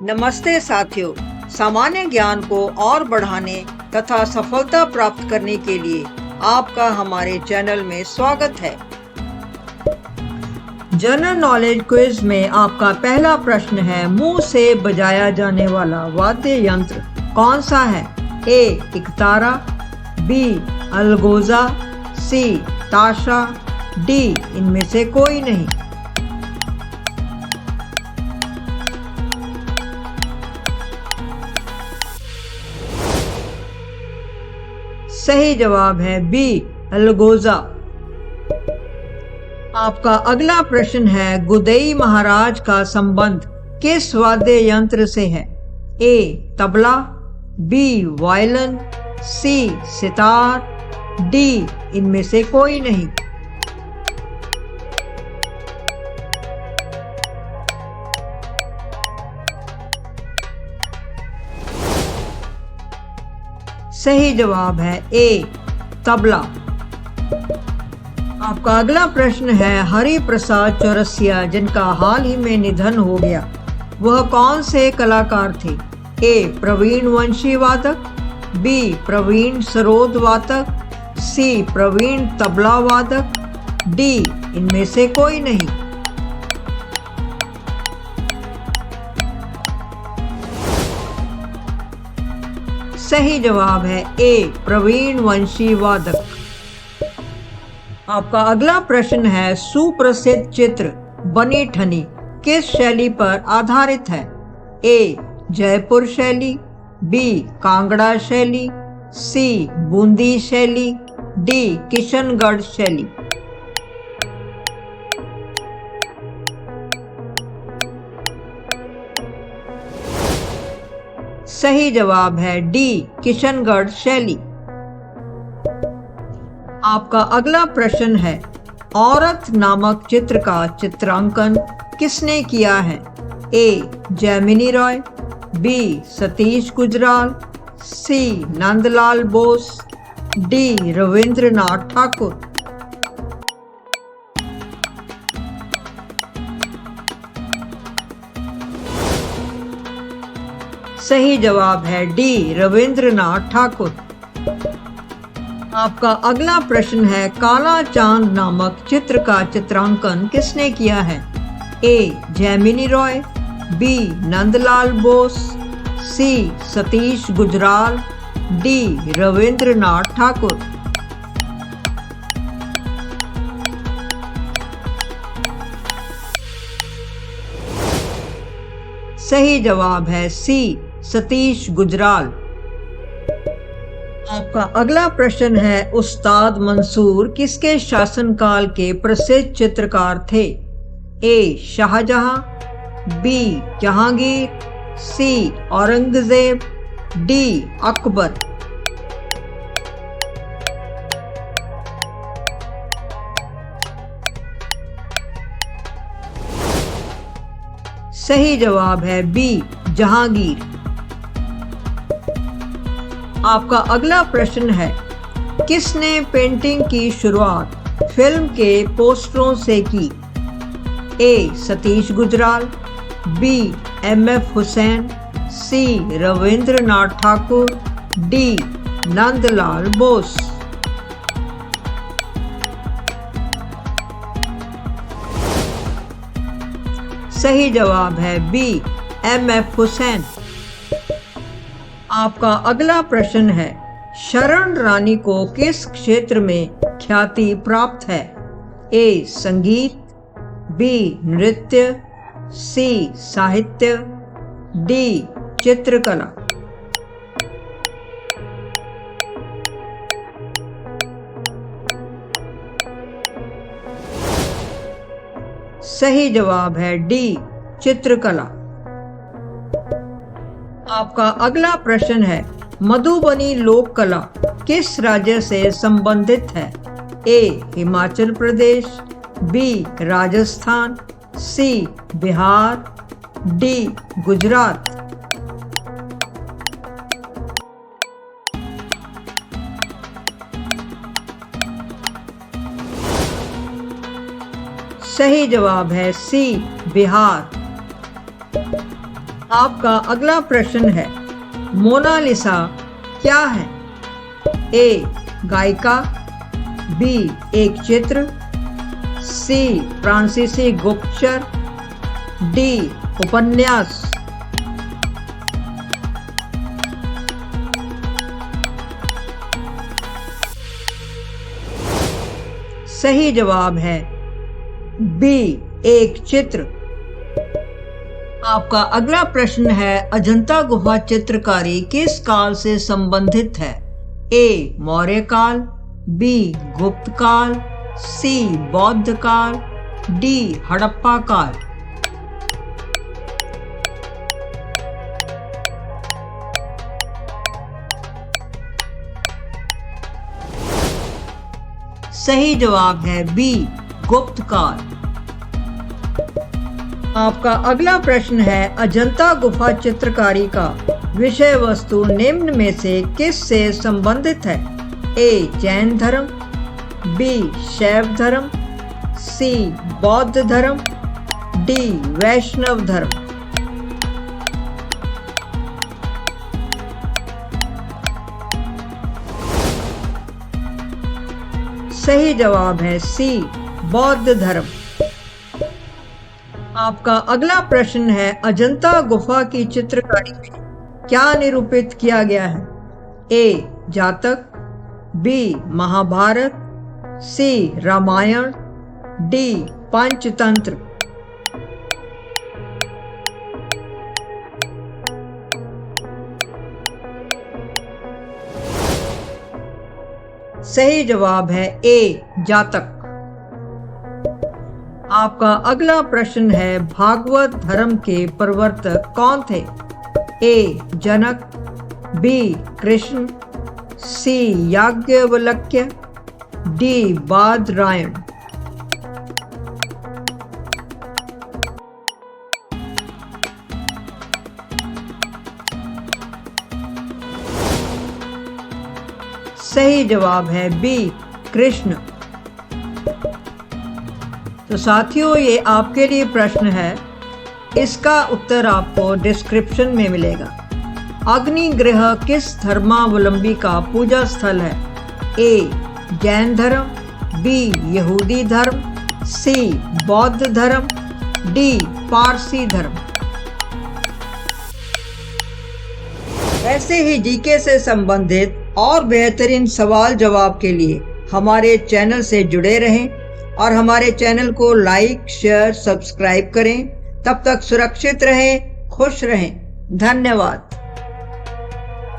नमस्ते साथियों, सामान्य ज्ञान को और बढ़ाने तथा सफलता प्राप्त करने के लिए आपका हमारे चैनल में स्वागत है। जनरल नॉलेज क्विज में आपका पहला प्रश्न है, मुंह से बजाया जाने वाला वाद्य यंत्र कौन सा है? ए इकतारा, बी अलगोजा, सी ताशा, डी इनमें से कोई नहीं। सही जवाब है बी अलगोजा। आपका अगला प्रश्न है, गुदई महाराज का संबंध किस वाद्य यंत्र से है? ए तबला, बी वायलिन, सी सितार, डी इनमें से कोई नहीं। सही जवाब है ए तबला। आपका अगला प्रश्न है, हरि प्रसाद चौरसिया जिनका हाल ही में निधन हो गया, वह कौन से कलाकार थे? ए प्रवीण वंशी वादक, बी प्रवीण सरोद वादक, सी प्रवीण तबला वादक, डी इनमें से कोई नहीं। सही जवाब है ए प्रवीण वंशी वादक। आपका अगला प्रश्न है, सुप्रसिद्ध चित्र बनी ठनी किस शैली पर आधारित है? ए जयपुर शैली, बी कांगड़ा शैली, सी बूंदी शैली, डी किशनगढ़ शैली। सही जवाब है डी किशनगढ़ शैली। आपका अगला प्रश्न है, औरत नामक चित्र का चित्रांकन किसने किया है? ए जैमिनी रॉय, बी सतीश गुजराल, सी नंदलाल बोस, डी रविंद्रनाथ ठाकुर। सही जवाब है डी रविंद्रनाथ ठाकुर। आपका अगला प्रश्न है, काला चांद नामक चित्र का चित्रांकन किसने किया है? ए जैमिनी रॉय, बी नंदलाल बोस, सी सतीश गुजराल, डी रविंद्रनाथ ठाकुर। सही जवाब है सी सतीश गुजराल। आपका अगला प्रश्न है, उस्ताद मंसूर किसके शासनकाल के प्रसिद्ध चित्रकार थे? ए शाहजहां, बी जहांगीर, सी औरंगजेब, डी अकबर। सही जवाब है बी जहांगीर। आपका अगला प्रश्न है, किसने पेंटिंग की शुरुआत फिल्म के पोस्टरों से की? ए सतीश गुजराल, बी एम.एफ. हुसैन, सी रविंद्रनाथ ठाकुर, डी नंदलाल बोस। सही जवाब है बी एम.एफ. हुसैन। आपका अगला प्रश्न है, शरण रानी को किस क्षेत्र में ख्याति प्राप्त है? ए संगीत, बी नृत्य, सी साहित्य, डी चित्रकला। सही जवाब है डी चित्रकला। आपका अगला प्रश्न है, मधुबनी लोक कला किस राज्य से संबंधित है? ए हिमाचल प्रदेश, बी राजस्थान, सी बिहार, डी गुजरात। सही जवाब है सी बिहार। आपका अगला प्रश्न है, मोनालिसा क्या है? ए गायिका, बी एक चित्र, सी फ्रांसीसी गुप्तचर, डी उपन्यास। सही जवाब है बी एक चित्र। आपका अगला प्रश्न है, अजंता गुफा चित्रकारी किस काल से संबंधित है? ए मौर्य काल, बी गुप्त काल, सी बौद्ध काल, डी हड़प्पा काल। सही जवाब है बी गुप्त काल। आपका अगला प्रश्न है, अजंता गुफा चित्रकारी का विषय वस्तु निम्न में से किस से संबंधित है? ए जैन धर्म, बी शैव धर्म, सी बौद्ध धर्म, डी वैष्णव धर्म। सही जवाब है सी बौद्ध धर्म। आपका अगला प्रश्न है, अजंता गुफा की चित्रकारी में क्या निरूपित किया गया है? ए जातक, बी महाभारत, सी रामायण, डी पंचतंत्र। सही जवाब है ए जातक। आपका अगला प्रश्न है, भागवत धर्म के प्रवर्तक कौन थे? ए जनक, बी कृष्ण, सी याज्ञवल्क्य, डी बादरायण। सही जवाब है बी कृष्ण। तो साथियों, ये आपके लिए प्रश्न है, इसका उत्तर आपको डिस्क्रिप्शन में मिलेगा। अग्निग्रह किस धर्मावलंबी का पूजा स्थल है? ए जैन धर्म, बी यहूदी धर्म, सी बौद्ध धर्म, डी पारसी धर्म। ऐसे ही जीके से संबंधित और बेहतरीन सवाल जवाब के लिए हमारे चैनल से जुड़े रहें और हमारे चैनल को लाइक, शेयर, सब्सक्राइब करें। तब तक सुरक्षित रहें, खुश रहें। धन्यवाद।